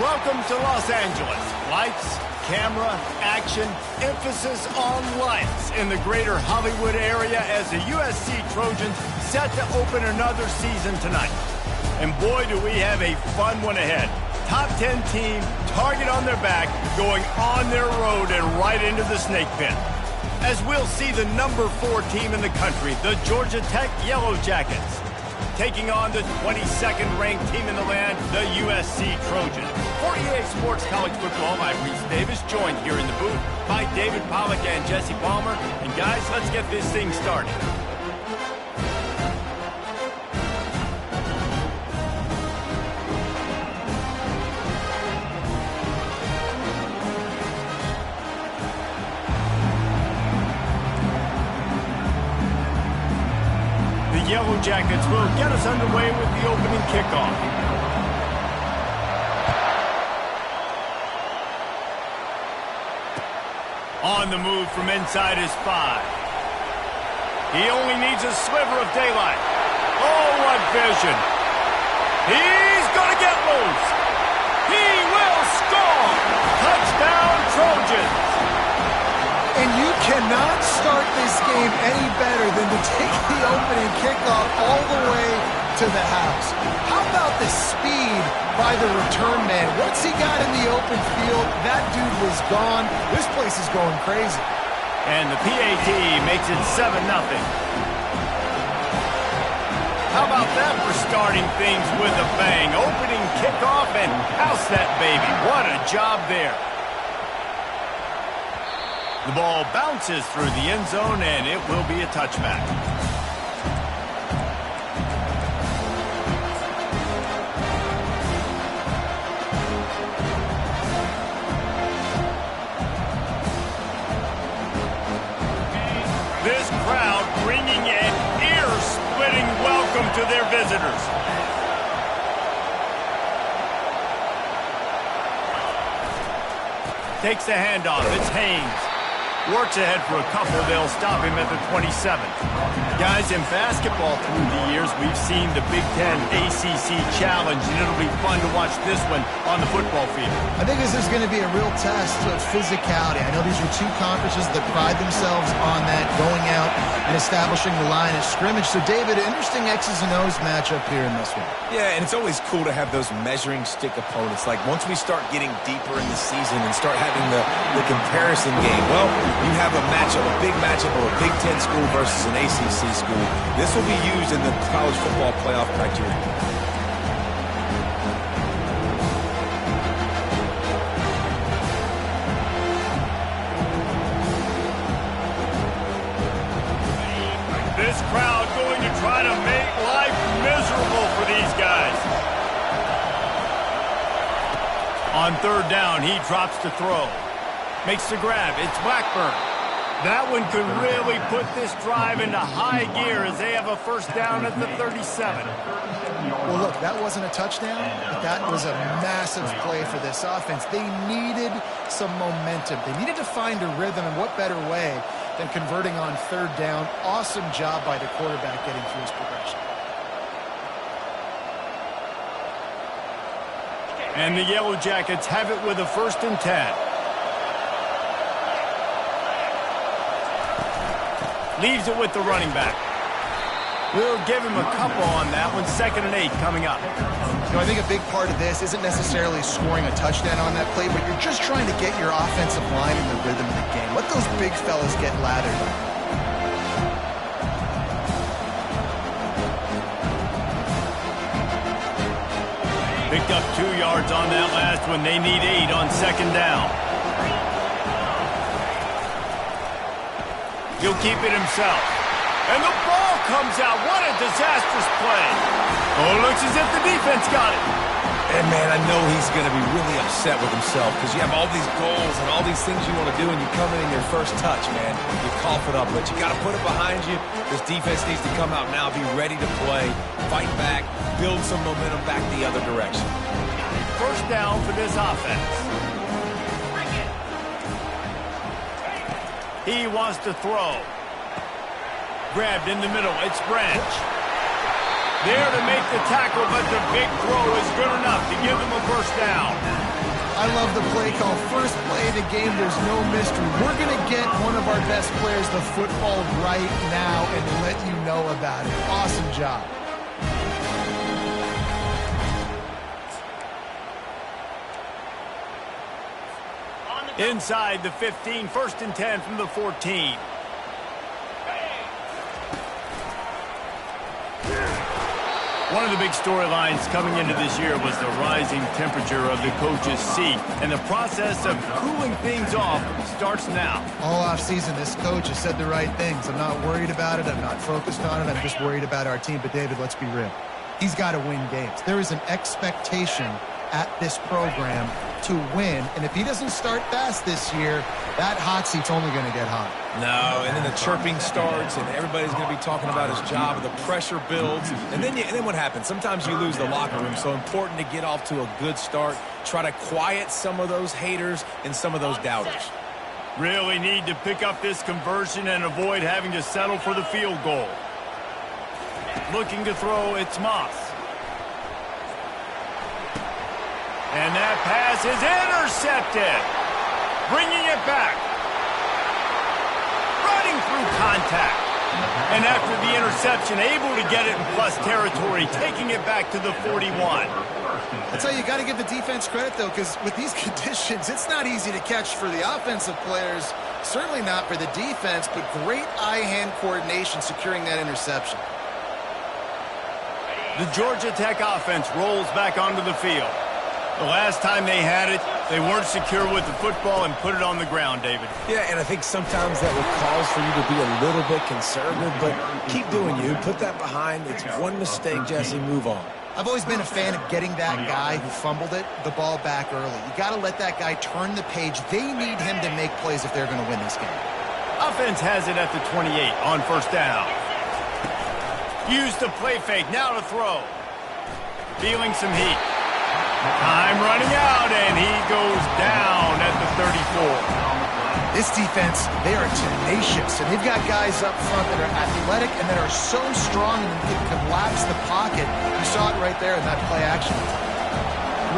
Welcome to Los Angeles. Lights, camera, action, emphasis on lights in the greater Hollywood area as the USC Trojans set to open another season tonight. And boy, do we have a fun one ahead. Top 10 team, target on their back, going on their road and right into the snake pit. As we'll see the number 4 team in the country, the Georgia Tech Yellow Jackets, taking on the 22nd ranked team in the land, the USC Trojans. For EA Sports College Football, I'm Reese Davis, joined here in the booth by David Pollack and Jesse Palmer. And guys, let's get this thing started. The Yellow Jackets will get us underway with the opening kickoff. On the move from inside his 5. He only needs a sliver of daylight. Oh, what vision. He's going to get loose. He will score. Touchdown, Trojans. And you cannot start this game any better than to take the opening kickoff all the way to the house. How about the speed by the return man? Once he got in the open field, that dude was gone. This place is going crazy. And the PAT makes it 7-0. How about that for starting things with a bang? Opening kickoff and house that baby. What a job there. The ball bounces through the end zone, and it will be a touchback. This crowd bringing an ear-splitting welcome to their visitors. Takes the handoff. It's Haynes. Works ahead for a couple. They'll stop him at the 27. Guys, in basketball through the years, we've seen the Big Ten ACC Challenge, and it'll be fun to watch this one on the football field. I think this is going to be a real test of physicality. I know these are two conferences that pride themselves on that, going out and establishing the line of scrimmage. So, David, interesting X's and O's matchup here in this one. Yeah, and it's always cool to have those measuring stick opponents. Like, once we start getting deeper in the season and start having the comparison game, well, you have a matchup, a big matchup of a Big Ten school versus an ACC school. This will be used in the college football playoff criteria. This crowd going to try to make life miserable for these guys. On third down, he drops to throw. Makes the grab. It's Blackburn. That one could really put this drive into high gear as they have a first down at the 37. Well, look, that wasn't a touchdown, but that was a massive play for this offense. They needed some momentum. They needed to find a rhythm, and what better way than converting on third down. Awesome job by the quarterback getting through his progression. And the Yellow Jackets have it with a 1st and 10. Leaves it with the running back. We'll give him a couple on that one. 2nd and 8 coming up. I think a big part of this isn't necessarily scoring a touchdown on that play, but you're just trying to get your offensive line in the rhythm of the game. Let those big fellas get lathered up. Picked up 2 yards on that last one. They need 8 on 2nd down. He'll keep it himself. And the ball comes out. What a disastrous play. Oh, looks as if the defense got it. And, man, I know he's going to be really upset with himself because you have all these goals and all these things you want to do, and you come in your first touch, man. You cough it up, but you got to put it behind you. This defense needs to come out now, be ready to play, fight back, build some momentum back the other direction. First down for this offense. He wants to throw. Grabbed in the middle. It's Branch. There to make the tackle, but the big throw is good enough to give them a first down. I love the play call. First play of the game, there's no mystery. We're going to get one of our best players the football right now and let you know about it. Awesome job. Inside the 15, 1st and 10 from the 14. One of the big storylines coming into this year was the rising temperature of the coach's seat, and the process of cooling things off starts now. All offseason, this coach has said the right things. I'm not worried about it. I'm not focused on it. I'm just worried about our team. But, David, let's be real. He's got to win games. There is an expectation at this program to win, and if he doesn't start fast this year, that hot seat's only going to get hot. No, and then the chirping starts, and everybody's going to be talking about his job, and the pressure builds, and then what happens? Sometimes you lose the locker room, so important to get off to a good start, try to quiet some of those haters and some of those doubters. Really need to pick up this conversion and avoid having to settle for the field goal. Looking to throw, it's Moss. And that pass is intercepted. Bringing it back. Running through contact. And after the interception, able to get it in plus territory, taking it back to the 41. I tell you, you got to give the defense credit, though, because with these conditions, it's not easy to catch for the offensive players. Certainly not for the defense, but great eye-hand coordination securing that interception. The Georgia Tech offense rolls back onto the field. The last time they had it, they weren't secure with the football and put it on the ground, David. Yeah, and I think sometimes that will cause for you to be a little bit conservative, but keep doing you. Put that behind. It's one mistake, Jesse. Move on. I've always been a fan of getting that guy who fumbled it, the ball back early. You got to let that guy turn the page. They need him to make plays if they're going to win this game. Offense has it at the 28 on 1st down. Use the play fake. Now to throw. Feeling some heat. Time running out, and he goes down at the 34. This defense, they are tenacious, and they've got guys up front that are athletic and that are so strong and can collapse the pocket. You saw it right there in that play action.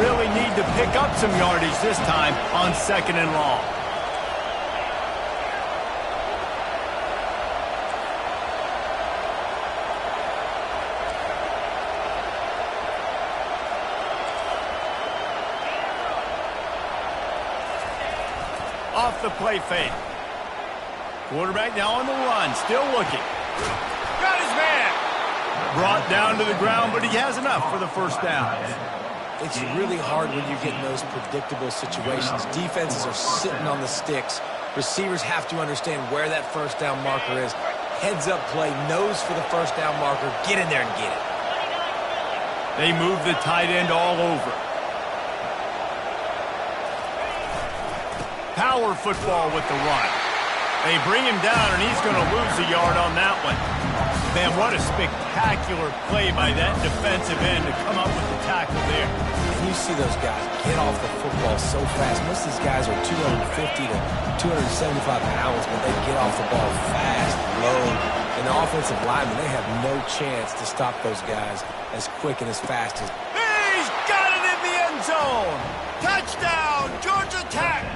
Really need to pick up some yardage this time on 2nd and long. Off the play fake. Quarterback now on the run, still looking. Got his man. Brought down to the ground, but he has enough for the 1st down. It's really hard when you get in those predictable situations. Defenses are sitting on the sticks. Receivers have to understand where that 1st down marker is. Heads up play, nose for the 1st down marker. Get in there and get it. They move the tight end all over. Power football with the run. They bring him down, and he's going to lose a yard on that one. Man, what a spectacular play by that defensive end to come up with the tackle there. And you see those guys get off the football so fast. Most of these guys are 250 to 275 pounds, but they get off the ball fast, low. And the offensive linemen, they have no chance to stop those guys as quick and as fast as... He's got it in the end zone! Touchdown, Georgia Tech!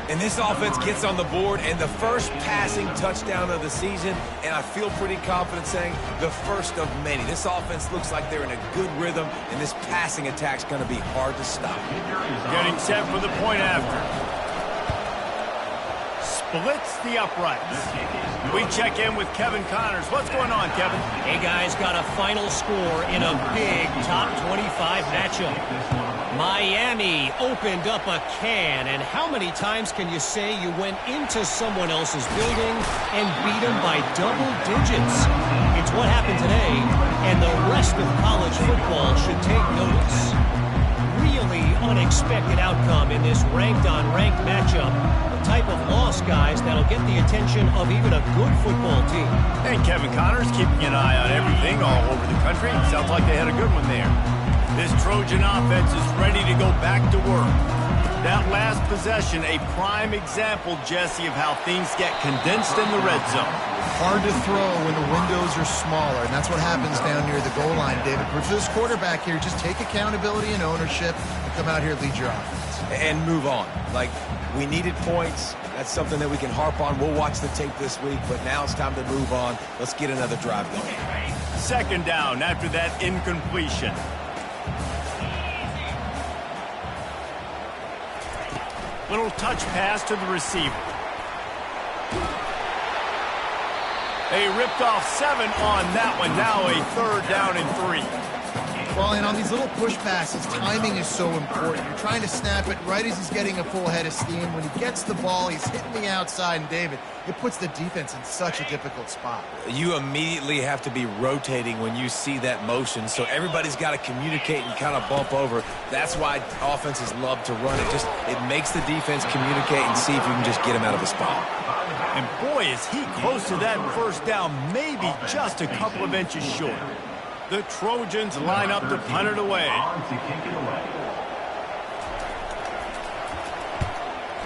And this offense gets on the board, and the first passing touchdown of the season, and I feel pretty confident saying the first of many. This offense looks like they're in a good rhythm, and this passing attack's going to be hard to stop. Getting set for the point after. Splits the uprights. We check in with Kevin Connors. What's going on, Kevin? Hey, guys, got a final score in a big top 25 matchup. Miami opened up a can, and how many times can you say you went into someone else's building and beat them by double digits? It's what happened today, and the rest of college football should take notice. Really unexpected outcome in this ranked-on-ranked matchup. The type of loss, guys, that'll get the attention of even a good football team. And Kevin Connors keeping an eye on everything all over the country. Sounds like they had a good one there. This Trojan offense is ready to go back to work. That last possession, a prime example, Jesse, of how things get condensed in the red zone. Hard to throw when the windows are smaller, and that's what happens down near the goal line, David. But for this quarterback here, just take accountability and ownership and come out here and lead your offense. And move on. Like, we needed points. That's something that we can harp on. We'll watch the tape this week, but now it's time to move on. Let's get another drive going. Second down after that incompletion. Little touch pass to the receiver. They ripped off 7 on that one. Now a 3rd down and 3. Well, and on these little push passes, timing is so important. You're trying to snap it right as he's getting a full head of steam. When he gets the ball, he's hitting the outside, and David, it puts the defense in such a difficult spot. You immediately have to be rotating when you see that motion, so everybody's got to communicate and kind of bump over. That's why offenses love to run it. It makes the defense communicate and see if you can just get him out of the spot. And boy, is he close to that first down, maybe just a couple of inches short. The Trojans line up to punt it away.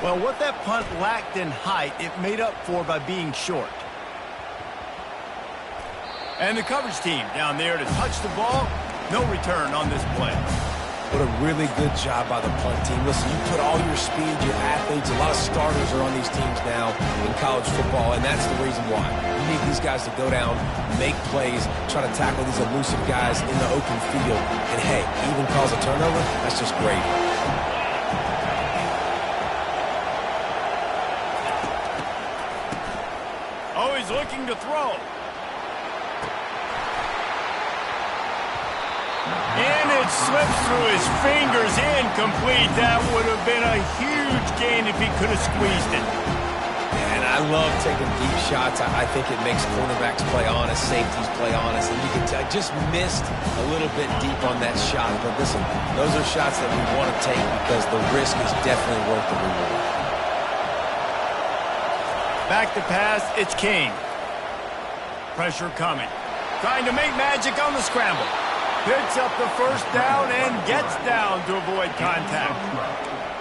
Well, what that punt lacked in height, it made up for by being short. And the coverage team down there to touch the ball. No return on this play. What a really good job by the punt team. Listen, you put all your speed, your athletes, a lot of starters are on these teams now in college football, and that's the reason why. You need these guys to go down, make plays, try to tackle these elusive guys in the open field, and hey, even cause a turnover, that's just great. Oh, he's looking to throw. And it slips through his fingers, incomplete. That would have been a huge gain if he could have squeezed it. And I love taking deep shots. I think it makes cornerbacks play honest, safeties play honest. And you can tell I just missed a little bit deep on that shot. But listen, those are shots that we want to take because the risk is definitely worth the reward. Back to pass, it's King. Pressure coming. Trying to make magic on the scramble. Picks up the first down and gets down to avoid contact.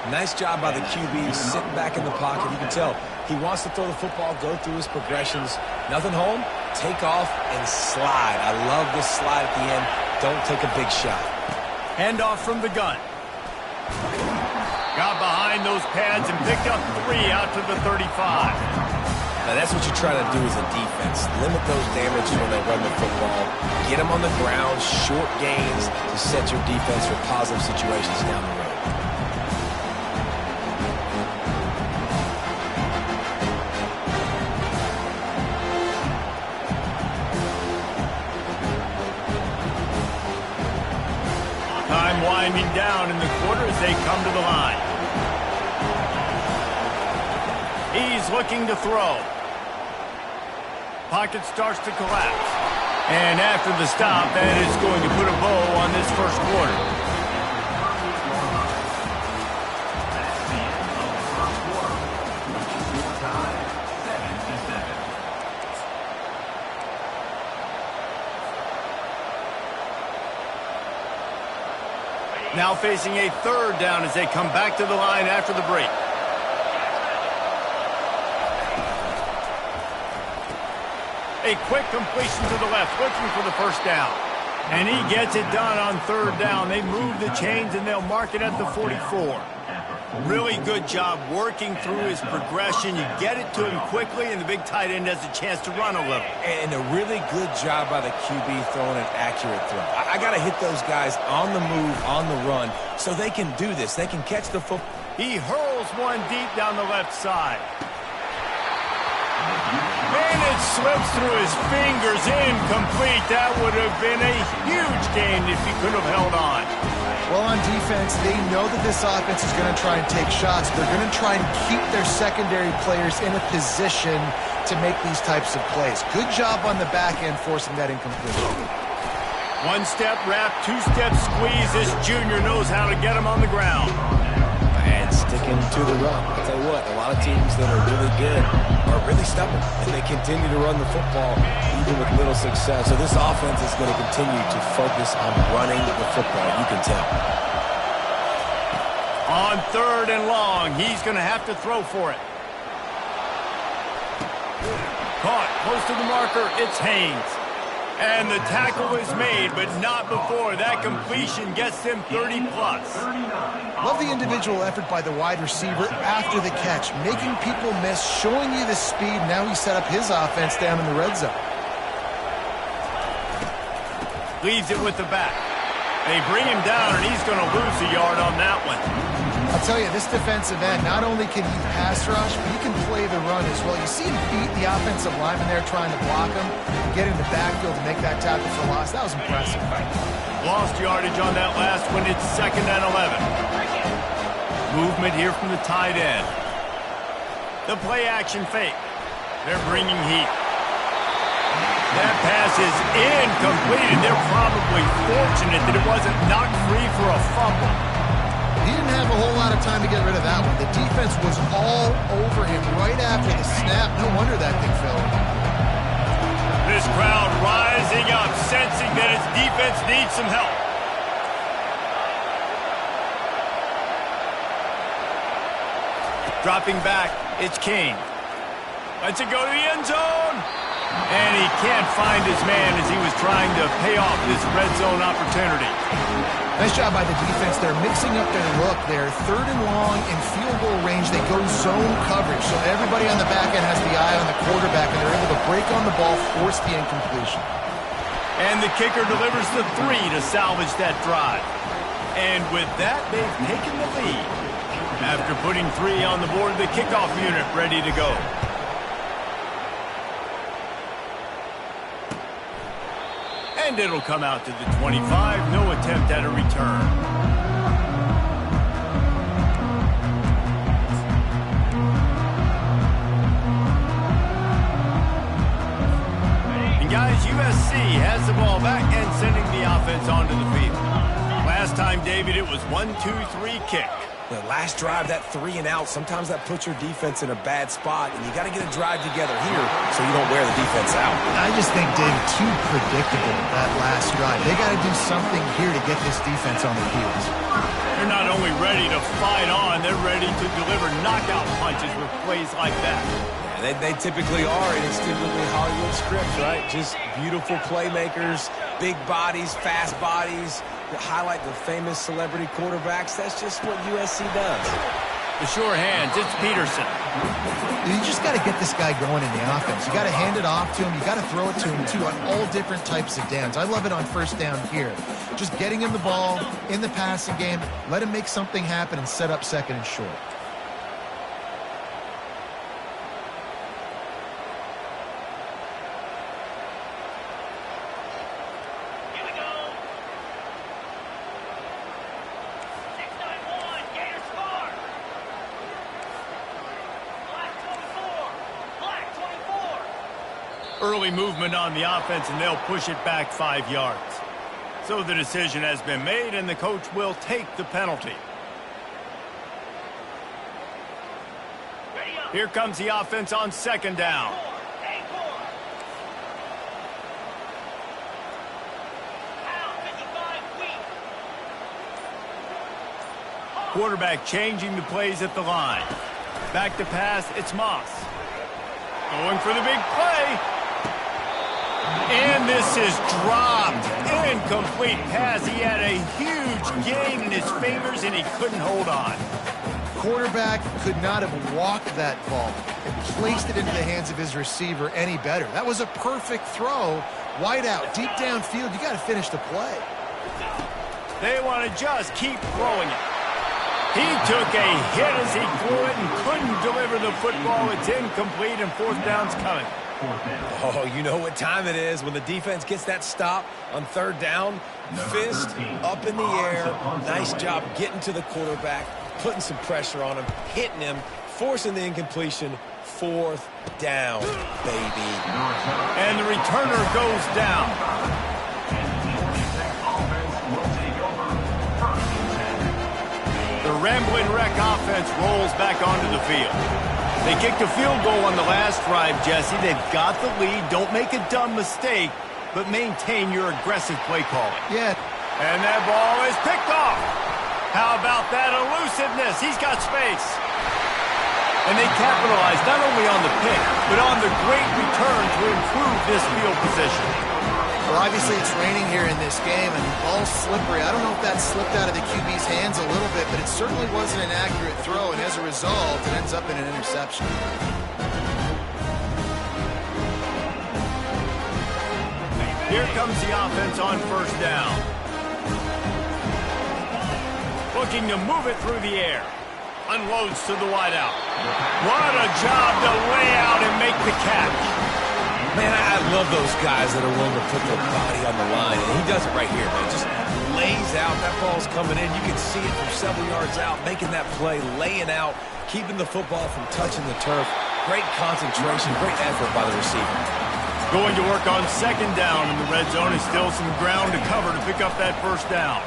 Nice job by the QB, sitting back in the pocket. You can tell he wants to throw the football, go through his progressions. Nothing home, take off and slide. I love this slide at the end. Don't take a big shot. Handoff from the gun. Got behind those pads and picked up 3 out to the 35. Now, that's what you try to do as a defense. Limit those damages when they run the football. Get them on the ground, short gains to set your defense for positive situations down the road. Time winding down in the quarter as they come to the line. He's looking to throw. Pocket starts to collapse. And after the stop, that is going to put a bow on this first quarter. Now facing a 3rd down as they come back to the line after the break. A quick completion to the left, looking for the first down. And he gets it done on 3rd down. They move the chains, and they'll mark it at the 44. Really good job working through his progression. You get it to him quickly, and the big tight end has a chance to run a little. And a really good job by the QB throwing an accurate throw. I got to hit those guys on the move, on the run, so they can do this. They can catch the football. He hurls one deep down the left side. And it slips through his fingers, incomplete. That would have been a huge gain if he could have held on. Well, on defense, they know that this offense is going to try and take shots. They're going to try and keep their secondary players in a position to make these types of plays. Good job on the back end forcing that incompletion. 1-step wrap, 2-step squeeze. This junior knows how to get him on the ground. And sticking to the run. I'll tell you what, a lot of teams that are really good are really stubborn, and they continue to run the football even with little success. So this offense is going to continue to focus on running the football. You can tell. On 3rd and long, he's going to have to throw for it. Caught close to the marker, it's Haynes. And the tackle is made, but not before that completion gets him 30-plus. Love the individual effort by the wide receiver after the catch, making people miss, showing you the speed. Now he set up his offense down in the red zone. Leaves it with the back. They bring him down, and he's going to lose a yard on that one. I'll tell you, this defensive end, not only can he pass rush, but he can play the run as well. You see him beat the offensive lineman there trying to block him, get in the backfield to make that tackle for loss. That was impressive. Lost yardage on that last one. It's 2nd and 11. Movement here from the tight end. The play action fake. They're bringing heat. That pass is incomplete, and they're probably fortunate that it wasn't knocked free for a fumble. He didn't have a whole lot of time to get rid of that one. The defense was all over him right after the snap. No wonder that thing fell. This crowd rising up, sensing that its defense needs some help. Dropping back, it's King. Lets it go to the end zone. And he can't find his man as he was trying to pay off this red zone opportunity. Nice job by the defense. They're mixing up their look there. 3rd and long in field goal range. They go zone coverage. So everybody on the back end has the eye on the quarterback, and they're able to break on the ball, force the incompletion. And the kicker delivers the 3 to salvage that drive. And with that, they've taken the lead. After putting 3 on the board, the kickoff unit ready to go. And it'll come out to the 25. No attempt at a return. And guys, USC has the ball back and sending the offense onto the field. Last time, David, it was 1-2-3 kick. The last drive, that 3 and out, sometimes that puts your defense in a bad spot, and you got to get a drive together here so you don't wear the defense out. I just think, David, too predictable, that last drive. They got to do something here to get this defense on their heels. They're not only ready to fight on, they're ready to deliver knockout punches with plays like that. Yeah, they typically are, and it's typically Hollywood scripts, right? Just beautiful playmakers, big bodies, fast bodies. Highlight the famous celebrity quarterbacks. That's just what USC does. The sure hands, it's Peterson. You just got to get this guy going in the offense. You got to hand it off to him. You got to throw it to him, too, on all different types of downs. I love it on 1st down here. Just getting him the ball in the passing game, let him make something happen and set up 2nd and short. Early movement on the offense, and they'll push it back 5 yards. So the decision has been made, and the coach will take the penalty. Here comes the offense on 2nd down. Quarterback changing the plays at the line. Back to pass, it's Moss. Going for the big play. And this is dropped. Incomplete pass. He had a huge gain in his fingers, and he couldn't hold on. Quarterback could not have walked that ball and placed it into the hands of his receiver any better. That was a perfect throw. Wide out, deep downfield. You got to finish the play. They want to just keep throwing it. He took a hit as he threw it and couldn't deliver the football. It's incomplete, and 4th down's coming. Oh, you know what time it is when the defense gets that stop on 3rd down. Fist up in the air. Nice job getting to the quarterback, putting some pressure on him, hitting him, forcing the incompletion. 4th down, baby. And the returner goes down. The Ramblin' Wreck offense rolls back onto the field. They kicked a field goal on the last drive, Jesse. They've got the lead. Don't make a dumb mistake, but maintain your aggressive play calling. Yeah. And that ball is picked off. How about that elusiveness? He's got space. And they capitalized not only on the pick, but on the great return to improve this field position. Well, obviously it's raining here in this game, and the ball's slippery. I don't know if that slipped out of the QB's hands a little bit, but it certainly wasn't an accurate throw, and as a result, it ends up in an interception. Here comes the offense on first down. Looking to move it through the air. Unloads to the wideout. What a job to lay out and make the catch. Man, I love those guys that are willing to put their body on the line, and he does it right here, man. Just lays out. That ball's coming in. You can see it from several yards out, making that play, laying out, keeping the football from touching the turf. Great concentration, great effort by the receiver. Going to work on second down in the red zone. Is still some ground to cover to pick up that first down.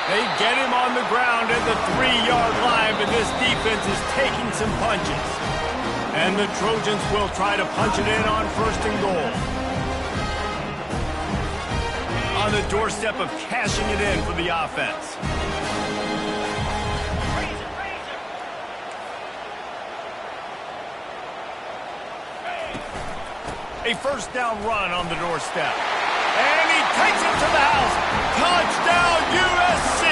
They get him on the ground at the 3-yard line, but this defense is taking some punches. And the Trojans will try to punch it in on first and goal. On the doorstep of cashing it in for the offense. A first down run on the doorstep. And he takes it to the house. Touchdown, USC!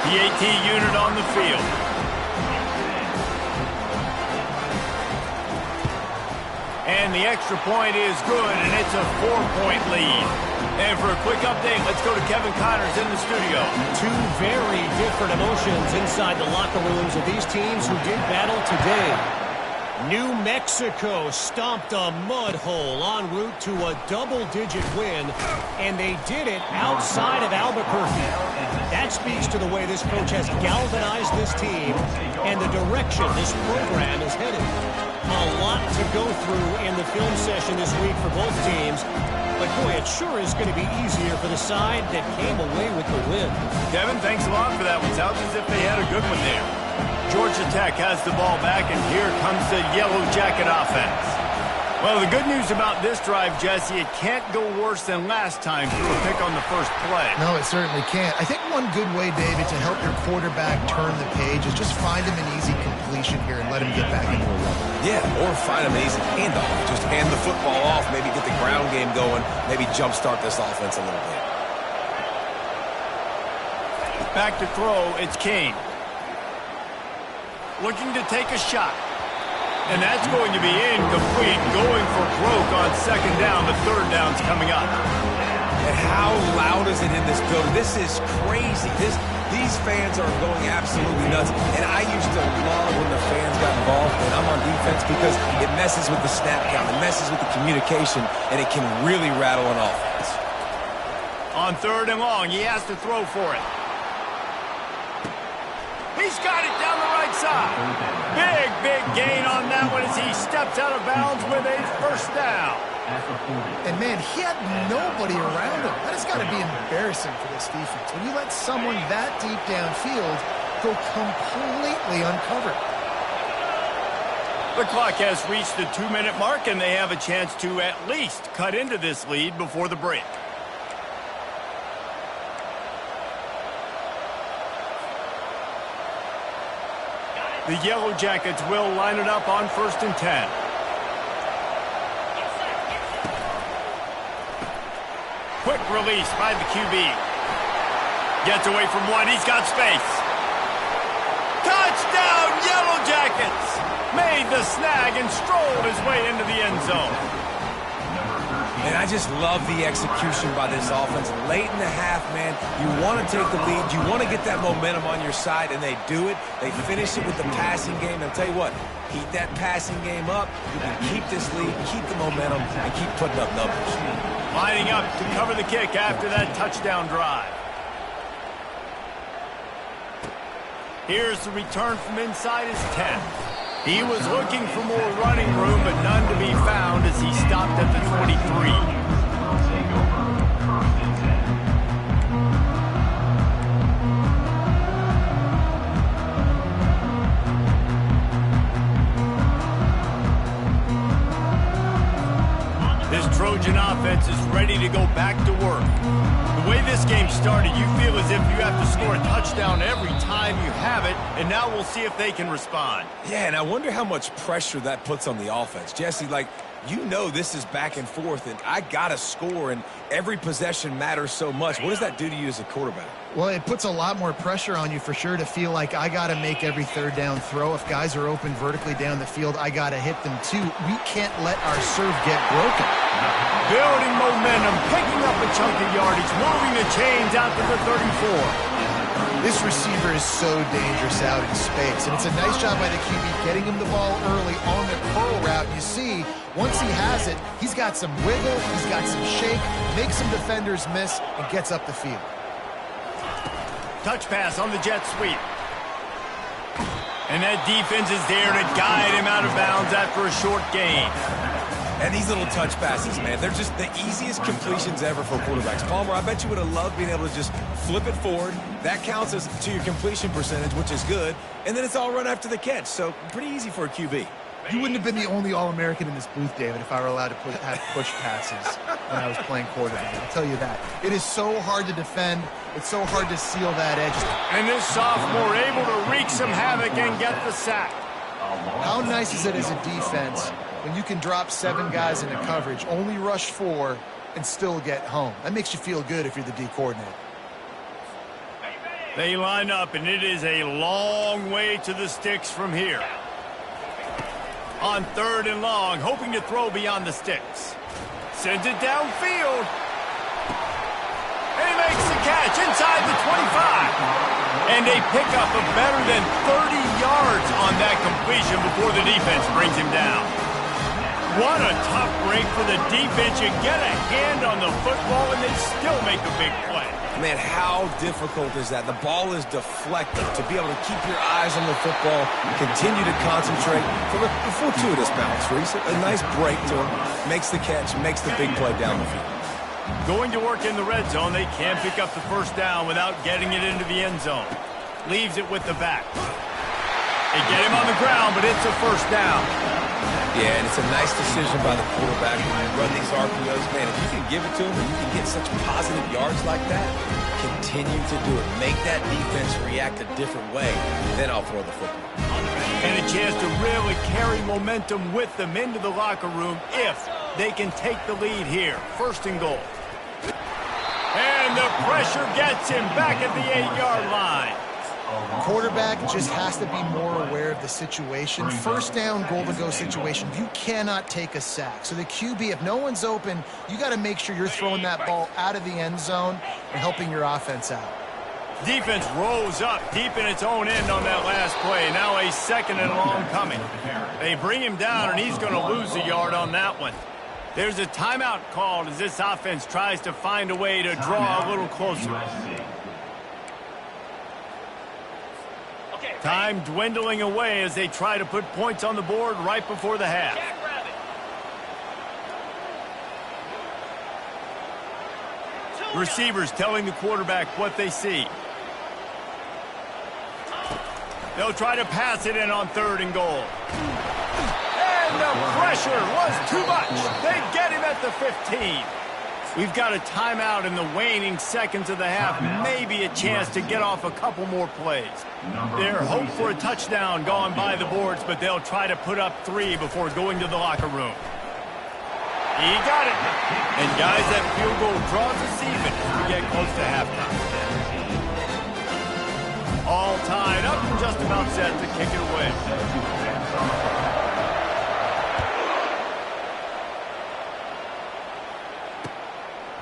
The AT unit on the field. And the extra point is good, and it's a 4-point lead. And for a quick update, let's go to Kevin Connors in the studio. Two very different emotions inside the locker rooms of these teams who did battle today. New Mexico stomped a mud hole en route to a double-digit win, and they did it outside of Albuquerque. That speaks to the way this coach has galvanized this team and the direction this program is headed. A lot to go through in the film session this week for both teams, but boy, it sure is going to be easier for the side that came away with the win. Kevin, thanks a lot for that one. Sounds as if they had a good one there. Georgia Tech has the ball back, and here comes the Yellow Jacket offense. Well, the good news about this drive, Jesse, it can't go worse than last time through a pick on the first play. No, it certainly can't. I think one good way, David, to help your quarterback turn the page is just find him an easy completion here and let him get back into a run. Yeah, or find him an easy handoff. Just hand the football off, maybe get the ground game going, maybe jumpstart this offense a little bit. Back to throw, it's Kane. Looking to take a shot. And that's going to be incomplete. Going for broke on second down. The third down's coming up. And how loud is it in this building? This is crazy. These fans are going absolutely nuts. And I used to love when the fans got involved, and I'm on defense, because it messes with the snap count. It messes with the communication, and it can really rattle an offense. On third and long, he has to throw for it. He's got it down the right side. Big gain on that one as he steps out of bounds with a first down. And, man, he had nobody around him. That has got to be embarrassing for this defense. When you let someone that deep downfield go completely uncovered. The clock has reached the 2-minute mark, and they have a chance to at least cut into this lead before the break. The Yellow Jackets will line it up on first and 10. Quick release by the QB. Gets away from one. He's got space. Touchdown, Yellow Jackets! Made the snag and strolled his way into the end zone. And I just love the execution by this offense. Late in the half, man, you want to take the lead. You want to get that momentum on your side, and they do it. They finish it with the passing game. And I'll tell you what, keep that passing game up. You can keep this lead, keep the momentum, and keep putting up numbers. Lining up to cover the kick after that touchdown drive. Here's the return from inside his 10. He was looking for more running room, but none to be found as he stopped at the 23. This Trojan offense is ready to go back to work. The The way this game started, you feel as if you have to score a touchdown every time you have it, and now we'll see if they can respond. Yeah, and I wonder how much pressure that puts on the offense. Jesse, like, you know this is back and forth, and I got to score, and every possession matters so much. What does that do to you as a quarterback? Well, it puts a lot more pressure on you for sure to feel like I got to make every third down throw. If guys are open vertically down the field, I got to hit them too. We can't let our serve get broken. Building momentum, picking up a chunk of yardage, moving the chains out to the 34. This receiver is so dangerous out in space, and it's a nice job by the QB getting him the ball early on the curl route. You see, once he has it, he's got some wiggle, he's got some shake, makes some defenders miss, and gets up the field. Touch pass on the jet sweep. And that defense is there to guide him out of bounds after a short gain. And these little touch passes, man, they're just the easiest completions ever for quarterbacks. Palmer, I bet you would have loved being able to just flip it forward. That counts as to your completion percentage, which is good. And then it's all run after the catch, so pretty easy for a QB. You wouldn't have been the only All-American in this booth, David, if I were allowed to have push passes when I was playing quarterback. I'll tell you that. It is so hard to defend. It's so hard to seal that edge. And this sophomore able to wreak some havoc and get the sack. How nice is it as a defense when you can drop 7 guys into coverage, only rush 4, and still get home? That makes you feel good if you're the D coordinator. They line up, and it is a long way to the sticks from here. On 3rd and long, hoping to throw beyond the sticks. Sends it downfield. And he makes the catch inside the 25. And a pickup of better than 30 yards on that completion before the defense brings him down. What a tough break for the defense. You get a hand on the football and they still make a big play. Man, how difficult is that? The ball is deflected. To be able to keep your eyes on the football, continue to concentrate. For a fortuitous bounce, Reese. A nice break to him. Makes the catch, makes the big play down the field. Going to work in the red zone, they can't pick up the first down without getting it into the end zone. Leaves it with the back. They get him on the ground, but it's a first down. Yeah, and it's a nice decision by the quarterback when you run these RPOs. Man, if you can give it to him and you can get such positive yards like that, continue to do it. Make that defense react a different way, then I'll throw the football. And a chance to really carry momentum with them into the locker room if they can take the lead here. 1st and goal. And the pressure gets him back at the 8-yard line. Quarterback just has to be more aware of the situation. 1st down, goal-to-go situation. You cannot take a sack. So the QB, if no one's open, you got to make sure you're throwing that ball out of the end zone and helping your offense out. Defense rose up deep in its own end on that last play. Now a 2nd and long coming. They bring him down, and he's going to lose a yard on that one. There's a timeout called as this offense tries to find a way to draw a little closer. Time dwindling away as they try to put points on the board right before the half. Receivers telling the quarterback what they see. They'll try to pass it in on 3rd and goal. And the pressure was too much. They get him at the 15. We've got a timeout in the waning seconds of the half. Maybe a chance to get off a couple more plays. Their hope for a touchdown gone by the boards, but they'll try to put up 3 before going to the locker room. He got it. And guys, that field goal draws us even as we get close to halftime. All tied up and just about set to kick it away.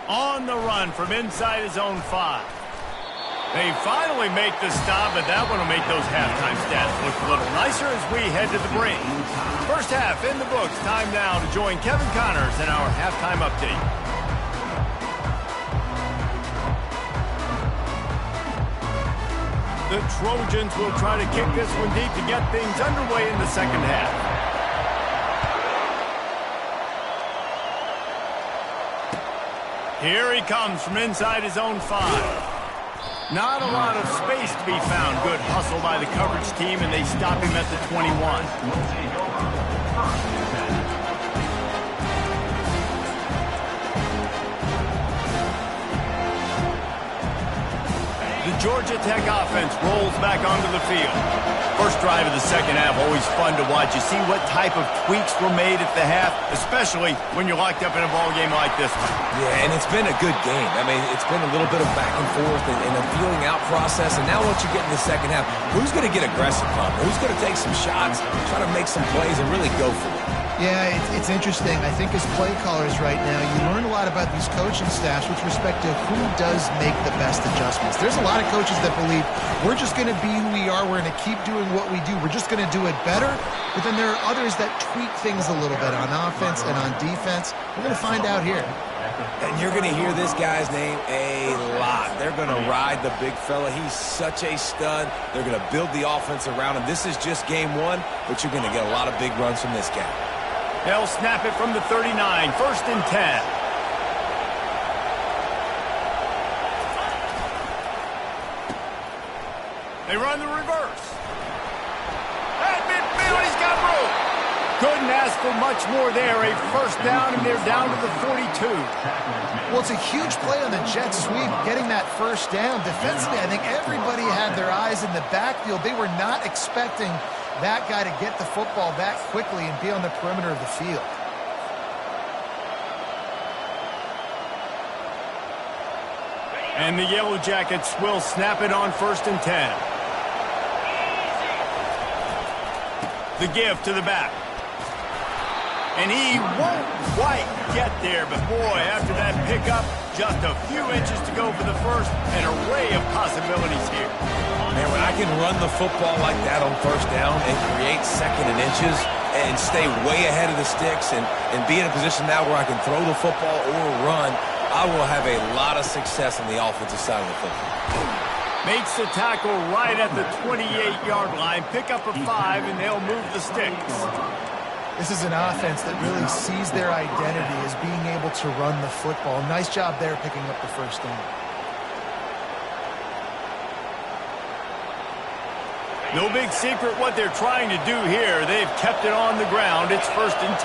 On the run from inside his own 5. They finally make the stop, but that one will make those halftime stats look a little nicer as we head to the break. First half in the books. Time now to join Kevin Connors in our halftime update. The Trojans will try to kick this one deep to get things underway in the second half. Here he comes from inside his own 5. Not a lot of space to be found. Good hustle by the coverage team, and they stop him at the 21. Georgia Tech offense rolls back onto the field. First drive of the second half, always fun to watch. You see what type of tweaks were made at the half, especially when you're locked up in a ball game like this one. Yeah, and it's been a good game. I mean, it's been a little bit of back and forth and a feeling out process. And now once you get in the second half, who's going to get aggressive, Tom? Who's going to take some shots, try to make some plays, and really go for it? Yeah, it's interesting. I think as play callers right now, you learn a lot about these coaching staffs with respect to who does make the best adjustments. There's a lot of coaches that believe we're just going to be who we are. We're going to keep doing what we do. We're just going to do it better. But then there are others that tweak things a little bit on offense and on defense. We're going to find out here. And you're going to hear this guy's name a lot. They're going to ride the big fella. He's such a stud. They're going to build the offense around him. This is just game one, but you're going to get a lot of big runs from this guy. They'll snap it from the 39, 1st and 10. They run the reverse. At midfield, he's got room. Couldn't ask for much more there. A first down, and they're down to the 42. Well, it's a huge play on the jet sweep, getting that first down. Defensively, I think everybody had their eyes in the backfield. They were not expecting that guy to get the football that quickly and be on the perimeter of the field. And the Yellow Jackets will snap it on 1st and 10. The give to the back. And he won't quite get there, but boy, after that pickup, just a few inches to go for the first. An array of possibilities here. Man, when I can run the football like that on first down and create second and inches and stay way ahead of the sticks and be in a position now where I can throw the football or run, I will have a lot of success on the offensive side of the football. Makes the tackle right at the 28-yard line. Pick up a 5, and they'll move the sticks. This is an offense that really sees their identity as being able to run the football. Nice job there picking up the first down. No big secret what they're trying to do here. They've kept it on the ground. It's 1st and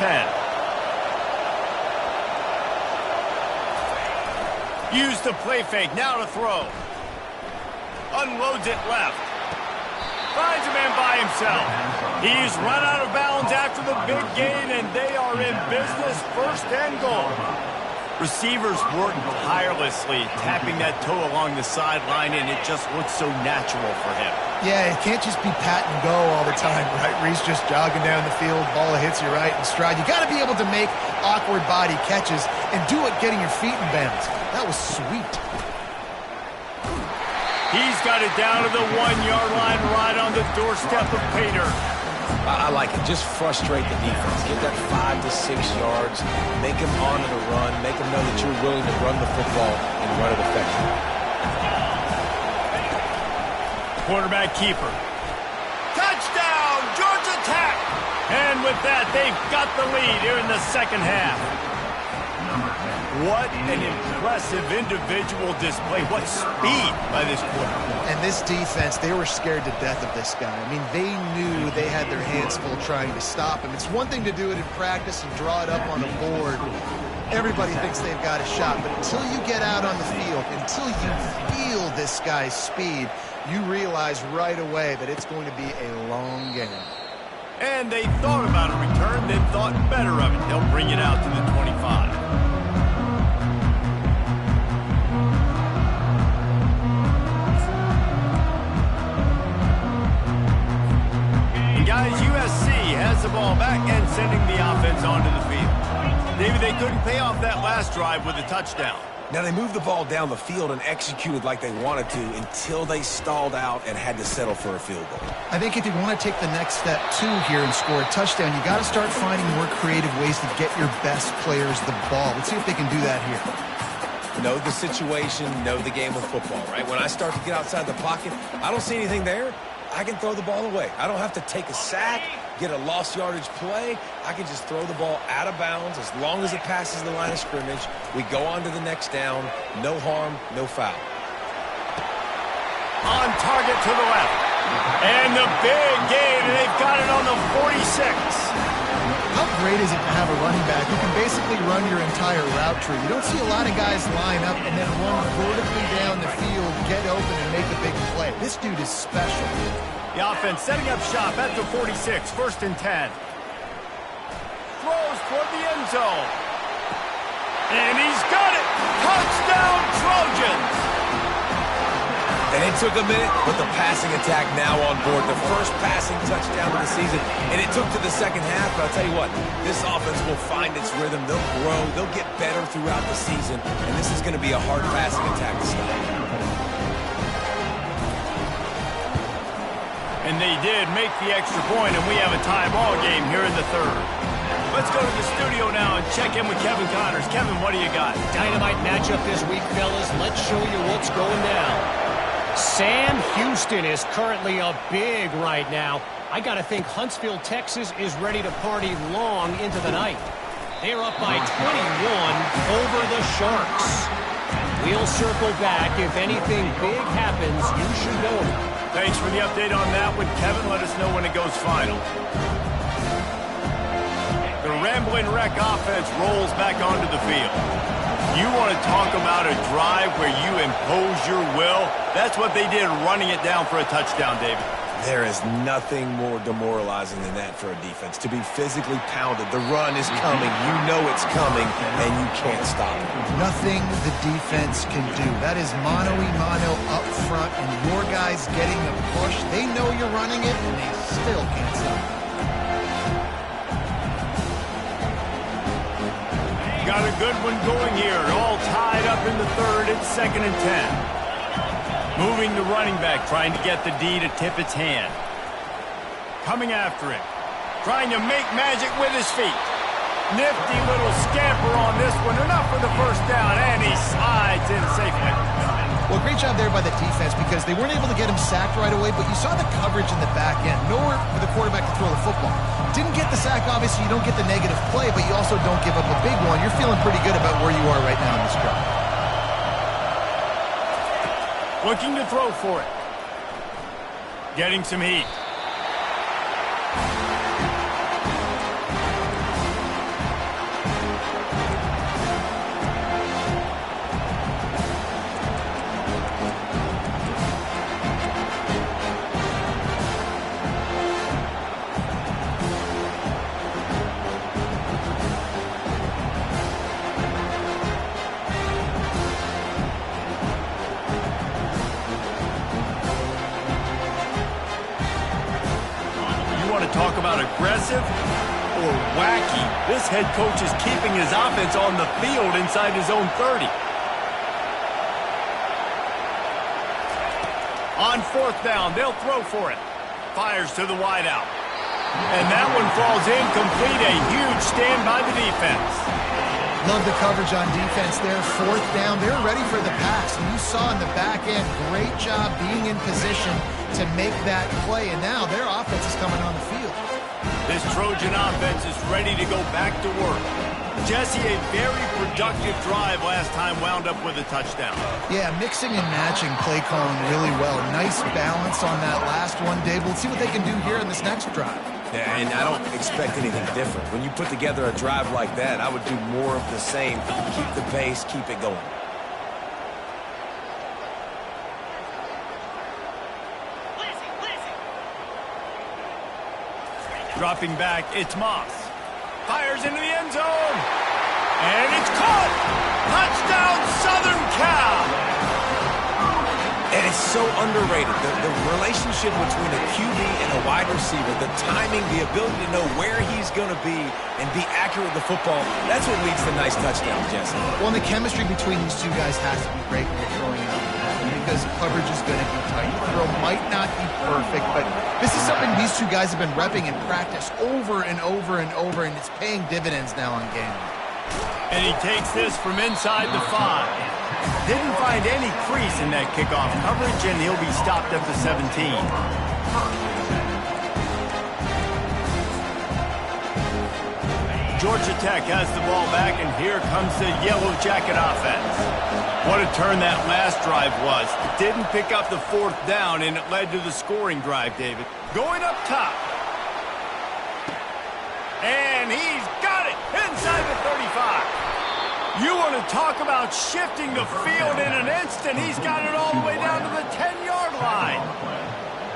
10. Use the play fake. Now to throw. Unloads it left. Finds a man by himself. He's run out of bounds after the big gain, and they are in business. 1st and goal. Receivers work tirelessly, tapping that toe along the sideline, and it just looks so natural for him. Yeah, it can't just be pat and go all the time, right? Reese just jogging down the field, ball hits you right in stride. You got to be able to make awkward body catches and do it getting your feet in bounds. That was sweet. He's got it down to the 1-yard line right on the doorstep of Pater. I like it. Just frustrate the defense. Get that 5 to 6 yards. Make them honor the run. Make them know that you're willing to run the football and run it effectively. Quarterback keeper. Touchdown, Georgia Tech! And with that, they've got the lead here in the second half. What an impressive individual display. What speed by this quarterback. And this defense, they were scared to death of this guy. I mean, they knew they had their hands full trying to stop him. It's one thing to do it in practice and draw it up on the board. Everybody thinks they've got a shot, but until you get out on the field, until you feel this guy's speed, you realize right away that it's going to be a long game. And they thought about a return, then thought better of it. They'll bring it out to the 25. Guys, USC has the ball back and sending the offense onto the field. David, they couldn't pay off that last drive with a touchdown. Now, they moved the ball down the field and executed like they wanted to until they stalled out and had to settle for a field goal. I think if you want to take the next step, too, here and score a touchdown, you got to start finding more creative ways to get your best players the ball. Let's see if they can do that here. Know the situation, know the game of football, right? When I start to get outside the pocket, I don't see anything there. I can throw the ball away. I don't have to take a sack, get a lost yardage play. I can just throw the ball out of bounds as long as it passes the line of scrimmage. We go on to the next down. No harm, no foul. On target to the left. And the big gain, and they've got it on the 46. How great is it to have a running back who can basically run your entire route tree? You don't see a lot of guys line up and then run vertically down the field, get open, and make a big play. This dude is special. The offense setting up shop at the 46, 1st and 10. Throws toward the end zone. And he's got it! Touchdown, Trojans! And it took a minute, but the passing attack now on board. The first passing touchdown of the season. And it took to the second half, but I'll tell you what, this offense will find its rhythm. They'll grow. They'll get better throughout the season. And this is going to be a hard passing attack to stop. And they did make the extra point, and we have a tie ball game here in the 3rd. Let's go to the studio now and check in with Kevin Connors. Kevin, what do you got? Dynamite matchup this week, fellas. Let's show you what's going down. Sam Houston is currently up big right now. I got to think Huntsville, Texas is ready to party long into the night. They're up by 21 over the Sharks. We'll circle back. If anything big happens, you should know. Thanks for the update on that one, Kevin. Let us know when it goes final. The Rambling Wreck offense rolls back onto the field. You want to talk about a drive where you impose your will? That's what they did, running it down for a touchdown, David. There is nothing more demoralizing than that for a defense. To be physically pounded. The run is coming. You know it's coming, and you can't stop it. Nothing the defense can do. That is mano-a-mano up front, and your guys getting the push. They know you're running it, and they still can't stop it. Got a good one going here. All tied up in the 3rd. It's 2nd and 10. Moving the running back, trying to get the D to tip its hand. Coming after it. Trying to make magic with his feet. Nifty little scamper on this one. Enough for the 1st down, and he slides in safely. Well, great job there by the defense because they weren't able to get him sacked right away, but you saw the coverage in the back end. Nowhere for the quarterback to throw the football. Didn't get the sack, obviously. You don't get the negative play, but you also don't give up a big one. You're feeling pretty good about where you are right now in this drive. Looking to throw for it. Getting some heat. Talk about aggressive or wacky. This head coach is keeping his offense on the field inside his own 30. On 4th down, they'll throw for it. Fires to the wideout. And that one falls incomplete. A huge stand by the defense. Love the coverage on defense there. 4th down, they're ready for the pass. And you saw in the back end, great job being in position to make that play. And now their offense is coming on the field. This Trojan offense is ready to go back to work. Jesse, a very productive drive last time, wound up with a touchdown. Yeah, mixing and matching play calling really well. Nice balance on that last one, Dave. We'll see what they can do here in this next drive. Yeah, and I don't expect anything different. When you put together a drive like that, I would do more of the same. Keep the pace, keep it going. Dropping back, it's Moss. Fires into the end zone. And it's caught. Touchdown, Southern Cal. And it's so underrated. The relationship between a QB and a wide receiver, the timing, the ability to know where he's going to be and be accurate with the football, that's what leads to nice touchdowns, Jesse. Well, and the chemistry between these two guys has to be great when you're throwing out because coverage is going to be tight. The throw might not be perfect, but this is something these two guys have been repping in practice over and over and over, and it's paying dividends now on game. And he takes this from inside the 5. Didn't find any crease in that kickoff coverage, and he'll be stopped at the 17. Georgia Tech has the ball back, and here comes the Yellow Jacket offense. What a turn that last drive was. Didn't pick up the 4th down, and it led to the scoring drive, David. Going up top. And he's got it inside the 35. You want to talk about shifting the field in an instant. He's got it all the way down to the 10-yard line.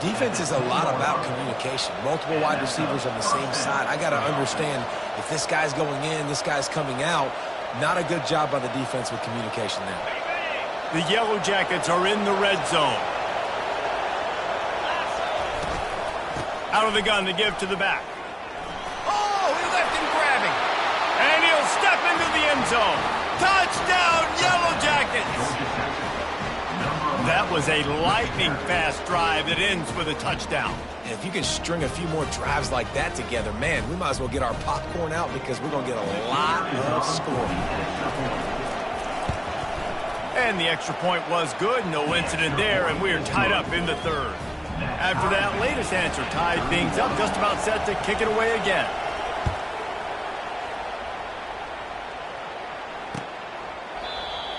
Defense is a lot about communication. Multiple wide receivers on the same side. I got to understand if this guy's going in, this guy's coming out. Not a good job by the defense with communication there. The Yellow Jackets are in the red zone. Out of the gun to give to the back. Oh, he left him grabbing. And he'll step into the end zone. Touchdown, Yellow Jackets! That was a lightning-fast drive that ends with a touchdown. And if you can string a few more drives like that together, man, we might as well get our popcorn out because we're going to get a lot of scoring. And the extra point was good. No incident there, and we are tied up in the third. After that latest answer tied things up, just about set to kick it away again.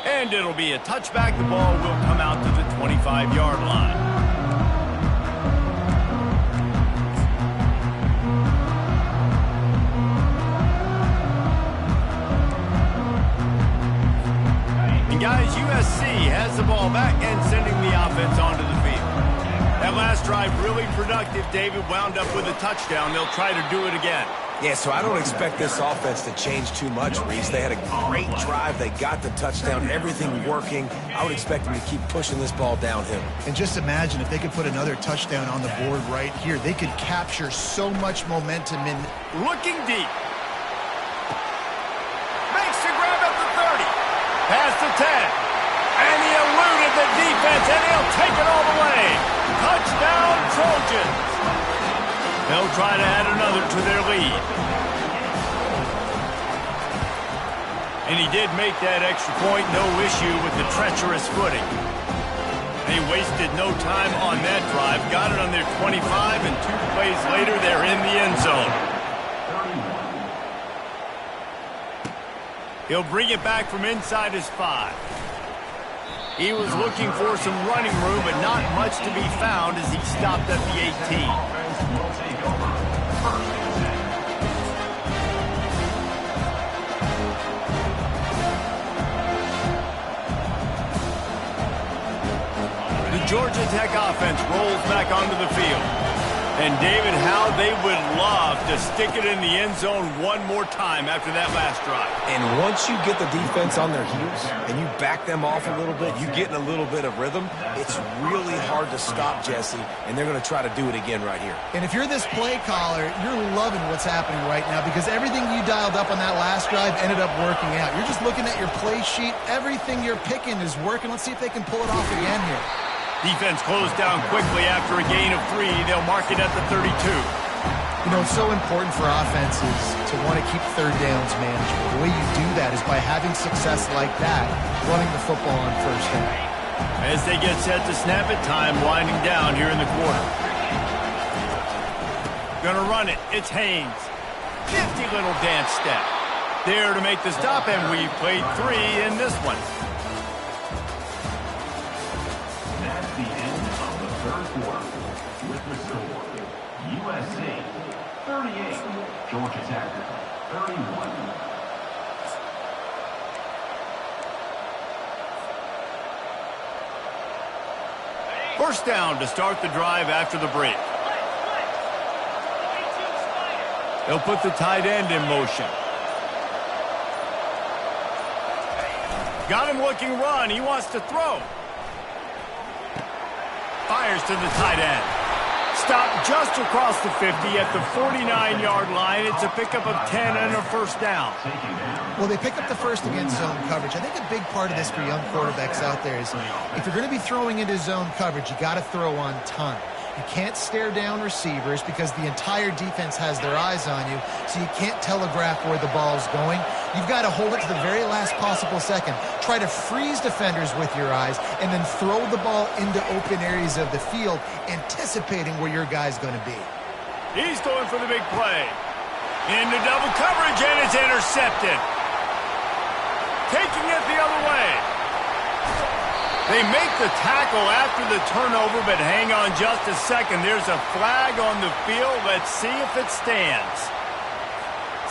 And it'll be a touchback. The ball will come out to the 25-yard line. And guys, USC has the ball back and sending the offense onto the field. That last drive really productive. David wound up with a touchdown. They'll try to do it again. Yeah, so I don't expect this offense to change too much, Reese. They had a great drive. They got the touchdown, everything working. I would expect them to keep pushing this ball downhill. And just imagine if they could put another touchdown on the board right here. They could capture so much momentum in. Looking deep. Makes the grab at the 30. Past the 10. And he eluded the defense, and he'll take it all the way. Touchdown, Trojans. They'll try to add another to their lead. And he did make that extra point, no issue with the treacherous footing. They wasted no time on that drive, got it on their 25, and 2 plays later, they're in the end zone. He'll bring it back from inside his 5. He was looking for some running room, but not much to be found as he stopped at the 18. The Georgia Tech offense rolls back onto the field. And David, how they would love to stick it in the end zone one more time after that last drive. And once you get the defense on their heels and you back them off a little bit, you get in a little bit of rhythm, it's really hard to stop, Jesse, and they're going to try to do it again right here. And if you're this play caller, you're loving what's happening right now because everything you dialed up on that last drive ended up working out. You're just looking at your play sheet. Everything you're picking is working. Let's see if they can pull it off again here. Defense closed down quickly after a gain of 3. They'll mark it at the 32. You know, it's so important for offenses to want to keep third downs manageable. The way you do that is by having success like that, running the football on first down. As they get set to snap it, time winding down here in the quarter. Gonna run it. It's Haynes. 50 little dance step. There to make the stop, and we've played 3 in this one. USC 38, Georgia Tech 31. First down to start the drive after the break. They'll put the tight end in motion. Got him looking run. He wants to throw. Fires to the tight end. Stopped just across the 50 at the 49-yard line. It's a pickup of 10 and a first down. Well, they pick up the first against zone coverage. I think a big part of this for young quarterbacks out there is if you're going to be throwing into zone coverage, you got to throw on time. You can't stare down receivers because the entire defense has their eyes on you, so you can't telegraph where the ball's going. You've got to hold it to the very last possible second. Try to freeze defenders with your eyes and then throw the ball into open areas of the field, anticipating where your guy's going to be. He's going for the big play. Into double coverage, and it's intercepted. Taking it the other way. They make the tackle after the turnover, but hang on just a second. There's a flag on the field. Let's see if it stands.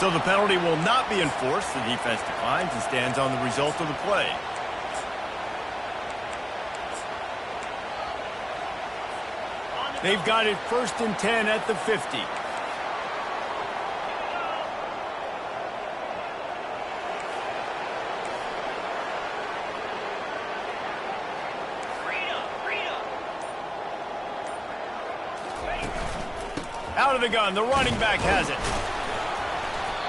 So the penalty will not be enforced. The defense declines and stands on the result of the play. They've got it 1st and 10 at the 50. Out of the gun, the running back has it.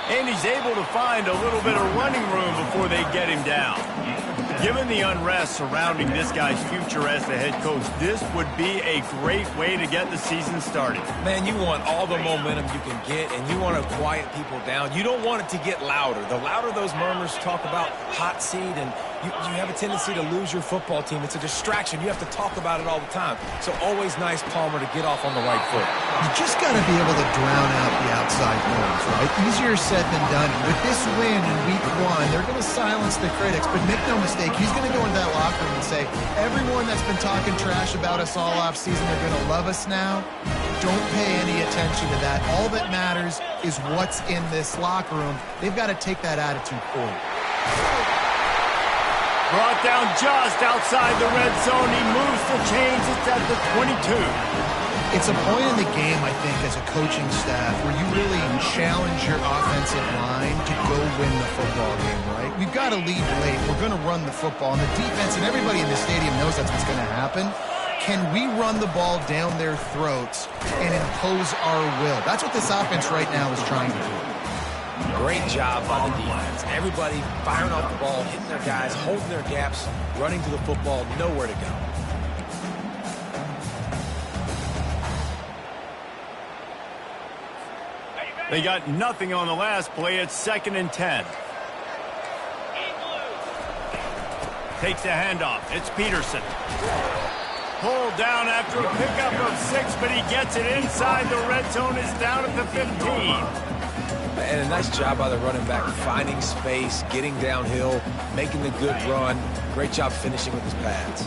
And he's able to find a little bit of running room before they get him down. Given the unrest surrounding this guy's future as the head coach, this would be a great way to get the season started. Man, you want all the momentum you can get, and you want to quiet people down. You don't want it to get louder. The louder those murmurs talk about hot seat, and you have a tendency to lose your football team. It's a distraction. You have to talk about it all the time. So always nice, Palmer, to get off on the right foot. You just got to be able to drown out the outside noise, right? Easier said than done. With this win in week 1, they're going to silence the critics, but make no mistake, he's going to go into that locker room and say, everyone that's been talking trash about us all offseason, they're going to love us now. Don't pay any attention to that. All that matters is what's in this locker room. They've got to take that attitude forward. Brought down just outside the red zone. He moves the chains. It's at the 22. It's a point in the game, I think, as a coaching staff where you really challenge your offensive line to go win the football game, right? We've got to lead late. We're going to run the football. And the defense and everybody in the stadium knows that's what's going to happen. Can we run the ball down their throats and impose our will? That's what this offense right now is trying to do. Great job by the defense. Everybody firing off the ball, hitting their guys, holding their gaps, running to the football, nowhere to go. They got nothing on the last play. It's 2nd and 10. Takes the handoff. It's Peterson. Pulled down after a pickup of 6, but he gets it inside the red zone. It's down at the 15. And a nice job by the running back, finding space, getting downhill, making the good run. Great job finishing with his pads.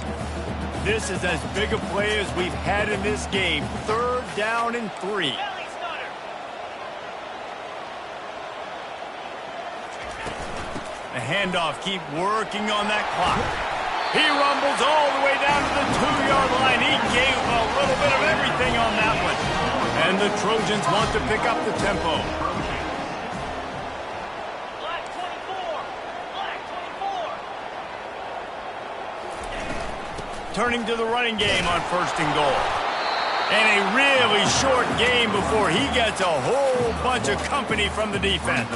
This is as big a play as we've had in this game. 3rd down and 3. The handoff, keep working on that clock. He rumbles all the way down to the 2-yard line. He gave a little bit of everything on that one. And the Trojans want to pick up the tempo. Turning to the running game on 1st and goal. And a really short game before he gets a whole bunch of company from the defense.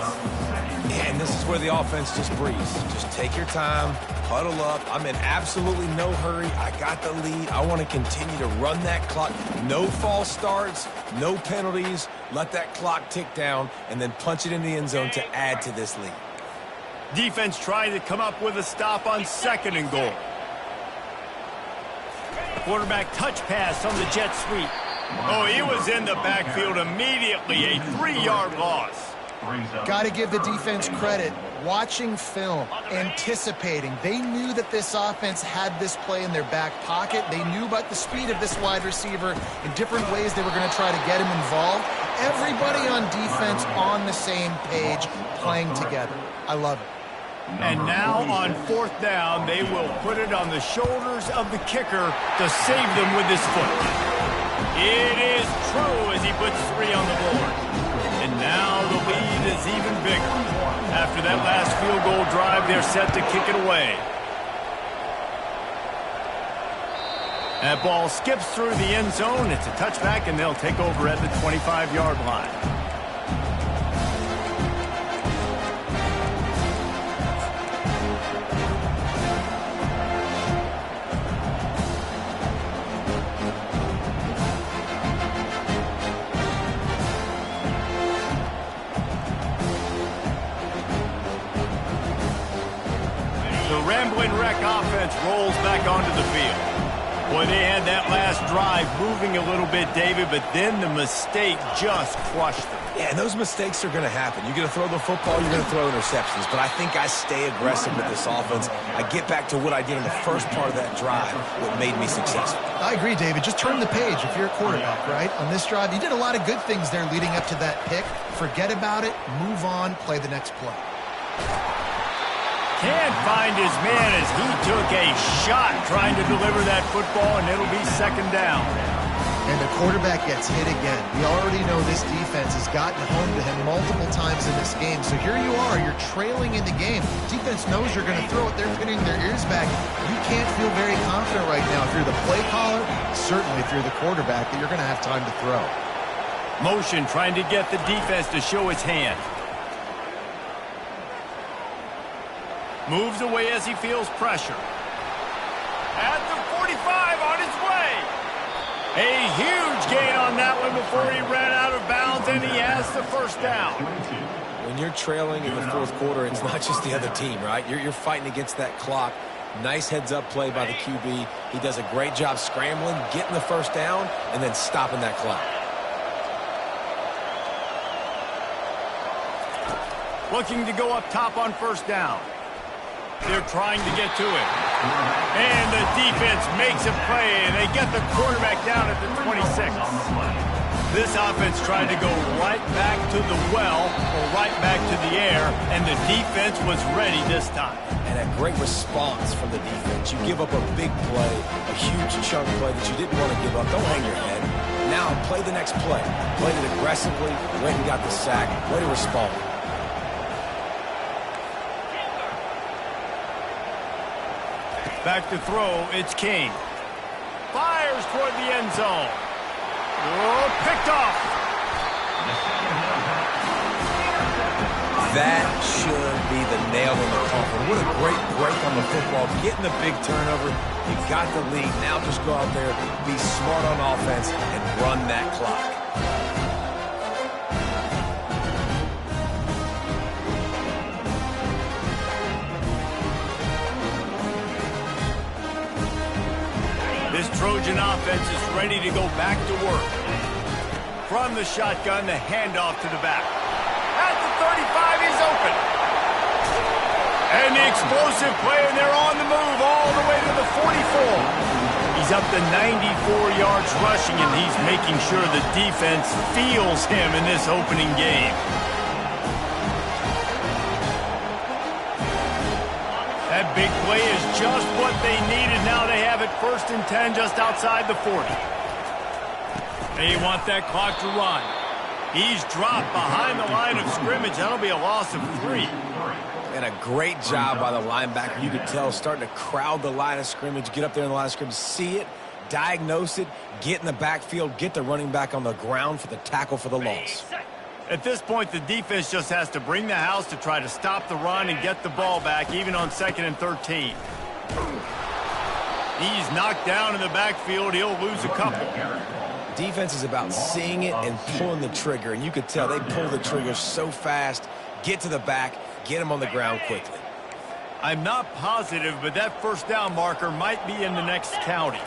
And this is where the offense just breathes. Just take your time, huddle up. I'm in absolutely no hurry. I got the lead. I want to continue to run that clock. No false starts, no penalties. Let that clock tick down and then punch it in the end zone to add to this lead. Defense trying to come up with a stop on 2nd and goal. Quarterback touch pass on the jet sweep. Oh, he was in the backfield immediately. A 3-yard loss. Got to give the defense credit. Watching film, anticipating. They knew that this offense had this play in their back pocket. They knew about the speed of this wide receiver in different ways they were going to try to get him involved. Everybody on defense on the same page, playing together. I love it. And now on 4th down, they will put it on the shoulders of the kicker to save them with his foot. It is true as he puts 3 on the board. And now the lead is even bigger. After that last field goal drive, they're set to kick it away. That ball skips through the end zone. It's a touchback, and they'll take over at the 25-yard line. The Rambling Wreck offense rolls back onto the field. Boy, they had that last drive moving a little bit, David, but then the mistake just crushed them. Yeah, and those mistakes are going to happen. You're going to throw the football, you're going to throw interceptions. But I think I stay aggressive with this offense. I get back to what I did in the first part of that drive, what made me successful. I agree, David. Just turn the page if you're a quarterback, right? On this drive, you did a lot of good things there leading up to that pick. Forget about it, move on, play the next play. Can't find his man as he took a shot trying to deliver that football, and it'll be second down. And the quarterback gets hit again. We already know this defense has gotten home to him multiple times in this game. So here you are, you're trailing in the game. Defense knows you're going to throw it. They're pinning their ears back. You can't feel very confident right now. If you're the play caller, certainly if you're the quarterback, that you're going to have time to throw. Motion trying to get the defense to show his hand. Moves away as he feels pressure. At the 45 on his way. A huge gain on that one before he ran out of bounds, and he has the first down. When you're trailing in the fourth quarter, it's not just the other team, right? You're fighting against that clock. Nice heads-up play by the QB. He does a great job scrambling, getting the first down, and then stopping that clock. Looking to go up top on first down. They're trying to get to it. And the defense makes a play, and they get the quarterback down at the 26. This offense tried to go right back to the well or right back to the air, and the defense was ready this time. And a great response from the defense. You give up a big play, a huge chunk play that you didn't want to give up. Don't hang your head. Now play the next play. Played it aggressively, went and got the sack, way to respond. Back to throw, it's King. Fires toward the end zone. Oh, picked off. That should be the nail in the coffin. What a great break on the football. Getting the big turnover. You got the lead. Now just go out there, be smart on offense, and run that clock. This Trojan offense is ready to go back to work. From the shotgun, the handoff to the back. At the 35, he's open. And the explosive play, and they're on the move all the way to the 44. He's up to 94 yards rushing, and he's making sure the defense feels him in this opening game. That big play is just what they needed. Now they have it 1st and 10 just outside the 40. They want that clock to run. He's dropped behind the line of scrimmage. That'll be a loss of 3. And a great job by the linebacker. You could tell starting to crowd the line of scrimmage, get up there in the line of scrimmage, see it, diagnose it, get in the backfield, get the running back on the ground for the tackle for the loss. At this point, the defense just has to bring the house to try to stop the run and get the ball back, even on 2nd and 13. He's knocked down in the backfield. He'll lose a couple. Defense is about seeing it and pulling the trigger, and you could tell they pull the trigger so fast, get to the back, get him on the ground quickly. I'm not positive, but that first down marker might be in the next county.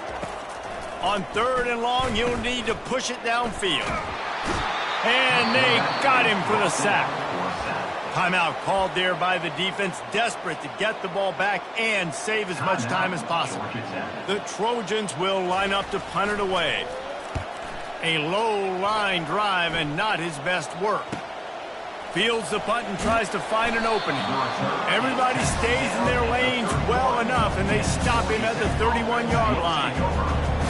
On 3rd and long, he'll need to push it downfield. And they got him for the sack. Timeout called there by the defense, desperate to get the ball back and save as much time as possible. The Trojans will line up to punt it away. A low line drive and not his best work. Fields the punt and tries to find an opening. Everybody stays in their lanes well enough, and they stop him at the 31-yard line.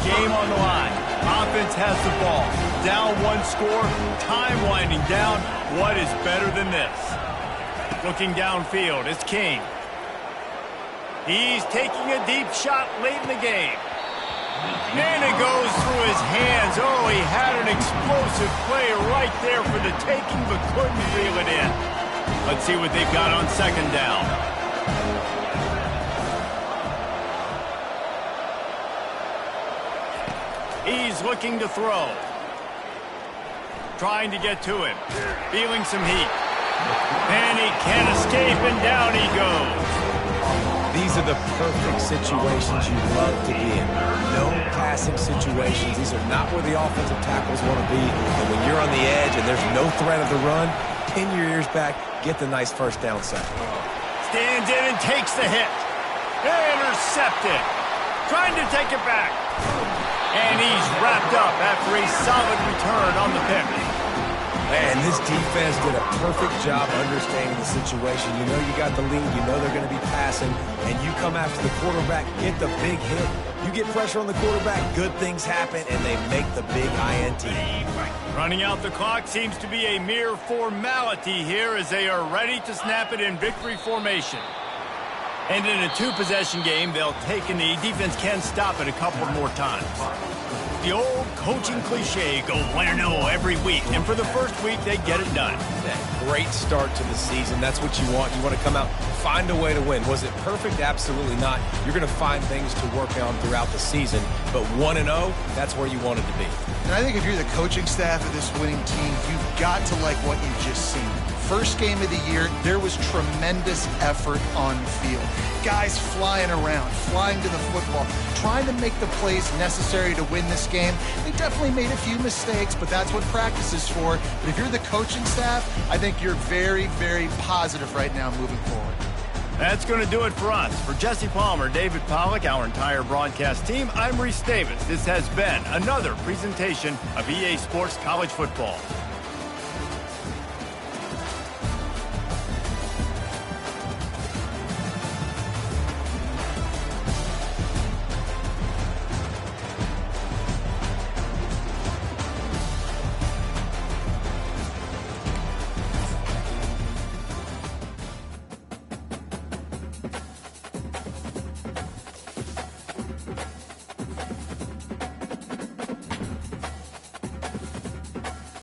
Game on the line. Offense has the ball. Down 1 score. Time winding down. What is better than this? Looking downfield, it's King. He's taking a deep shot late in the game. And it goes through his hands. Oh, he had an explosive play right there for the taking, but couldn't reel it in. Let's see what they've got on 2nd down. He's looking to throw. Trying to get to him. Feeling some heat. And he can't escape, and down he goes. These are the perfect situations you love to be in. No passing situations. These are not where the offensive tackles want to be. And when you're on the edge and there's no threat of the run, pin your ears back, get the nice first down sack. Stands in and takes the hit. Intercepted. Trying to take it back. And he's wrapped up after a solid return on the pick. Man, this defense did a perfect job understanding the situation. You know you got the lead. You know they're going to be passing. And you come after the quarterback, get the big hit. You get pressure on the quarterback, good things happen, and they make the big INT. Running out the clock seems to be a mere formality here as they are ready to snap it in victory formation. And in a two-possession game, they'll take a knee. Defense can stop it a couple more times. The old coaching cliche, go bueno every week. And for the first week, they get it done. Great start to the season. That's what you want. You want to come out, find a way to win. Was it perfect? Absolutely not. You're going to find things to work on throughout the season. But 1-0, that's where you wanted to be. And I think if you're the coaching staff of this winning team, you've got to like what you've just seen. First game of the year, there was tremendous effort on the field. Guys flying around, flying to the football, trying to make the plays necessary to win this game. They definitely made a few mistakes, but that's what practice is for. But if you're the coaching staff, I think you're very, very positive right now moving forward. That's going to do it for us. For Jesse Palmer, David Pollack, our entire broadcast team, I'm Reese Davis. This has been another presentation of EA Sports College Football.